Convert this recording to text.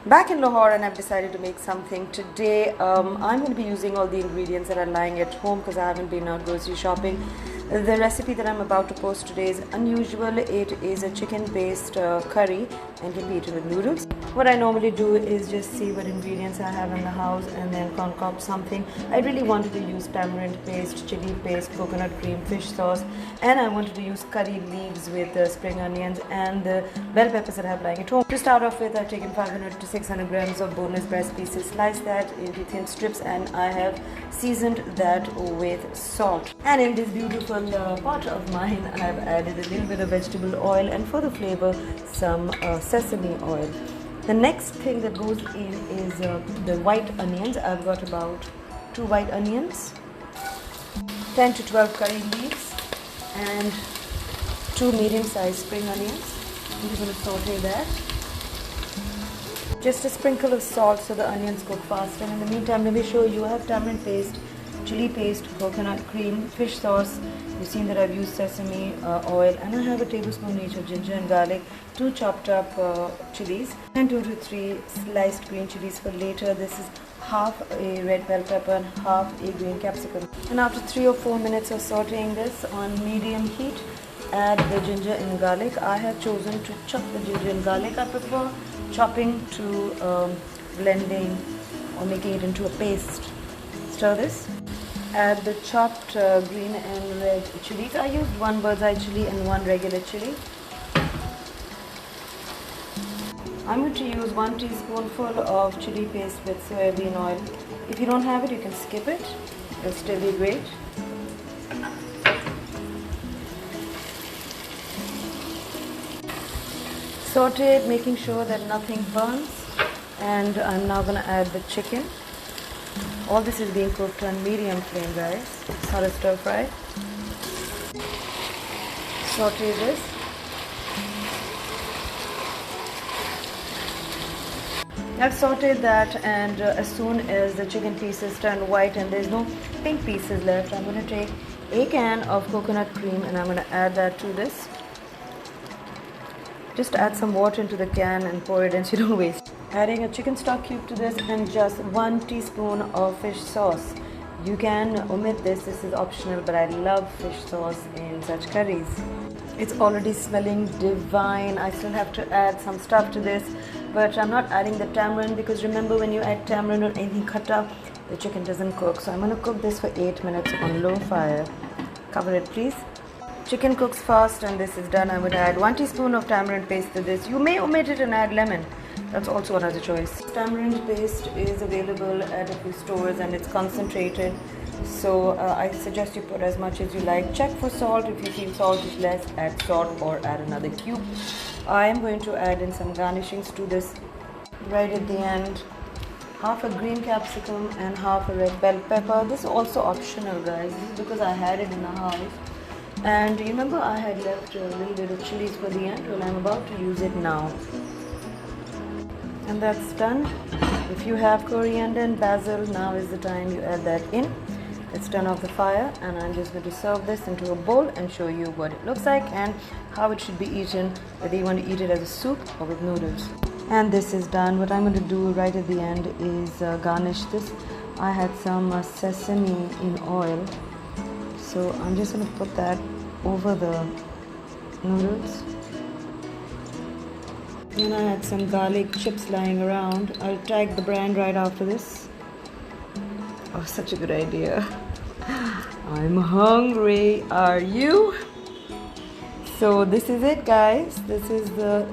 Back in Lahore, and I've decided to make something today. I'm going to be using all the ingredients that are lying at home because I haven't been out grocery shopping. The recipe that I'm about to post today is unusual. It is a chicken-based curry and can be eaten with noodles. What I normally do is just see what ingredients I have in the house and then concoct something. I really wanted to use tamarind paste, chili paste, coconut cream, fish sauce, and I wanted to use curry leaves with spring onions and the bell peppers that I have lying at home. To start off with, I've taken 500 to 600 grams of boneless breast pieces, sliced that into thin strips, and I have seasoned that with salt. And in this beautiful pot of mine, I've added a little bit of vegetable oil, and for the flavor, some sesame oil. The next thing that goes in is the white onions. I've got about 2 white onions, 10 to 12 curry leaves, and 2 medium-sized spring onions. I'm just going to saute that. Just a sprinkle of salt so the onions cook faster. And in the meantime, let me show you. I have tamarind paste, chili paste, coconut cream, fish sauce. You've seen that I've used sesame oil, and I have a tablespoon each of ginger and garlic, 2 chopped up chilies, and 2 to 3 sliced green chilies for later. This is half a red bell pepper and half a green capsicum. And after 3 or 4 minutes of sauteing this on medium heat, add the ginger and garlic. I have chosen to chop the ginger and garlic. I prefer chopping to blending or making it into a paste. Stir this. Add the chopped green and red chilies. I used 1 bird's eye chili and 1 regular chili. I'm going to use 1 teaspoonful of chili paste with soybean oil. If you don't have it, you can skip it. It'll still be great. Saute it, making sure that nothing burns. And I'm now going to add the chicken. All this is being cooked on medium flame, guys. It's not a stir fry. Saute this. I've sauteed that, and as soon as the chicken pieces turn white and there's no pink pieces left, I'm going to take a can of coconut cream and I'm going to add that to this. Just add some water into the can and pour it in so you don't waste. Adding a chicken stock cube to this and just 1 teaspoon of fish sauce. You can omit this, this is optional, but I love fish sauce in such curries. It's already smelling divine. I still have to add some stuff to this, but I'm not adding the tamarind because remember, when you add tamarind or anything khatta, the chicken doesn't cook. So I'm going to cook this for 8 minutes on low fire. Cover it, please. Chicken cooks fast and this is done. I would add 1 teaspoon of tamarind paste to this. You may omit it and add lemon. That's also another choice. Tamarind paste is available at a few stores and it's concentrated. So I suggest you put as much as you like. Check for salt. If you feel salt is less, add salt or add another cube. I am going to add in some garnishings to this right at the end. Half a green capsicum and half a red bell pepper. This is also optional, guys. This is because I had it in the house. And remember, I had left a little bit of chilies for the end. Well, I'm about to use it now. And that's done. If you have coriander and basil, now is the time you add that in. Let's turn off the fire, and I'm just going to serve this into a bowl and show you what it looks like and how it should be eaten, whether you want to eat it as a soup or with noodles. And this is done. What I'm going to do right at the end is garnish this. I had some sesame in oil, so I'm just going to put that over the noodles. And I had some garlic chips lying around. I'll tag the brand right after this. Oh, such a good idea. I'm hungry. Are you? So this is it, guys. This is the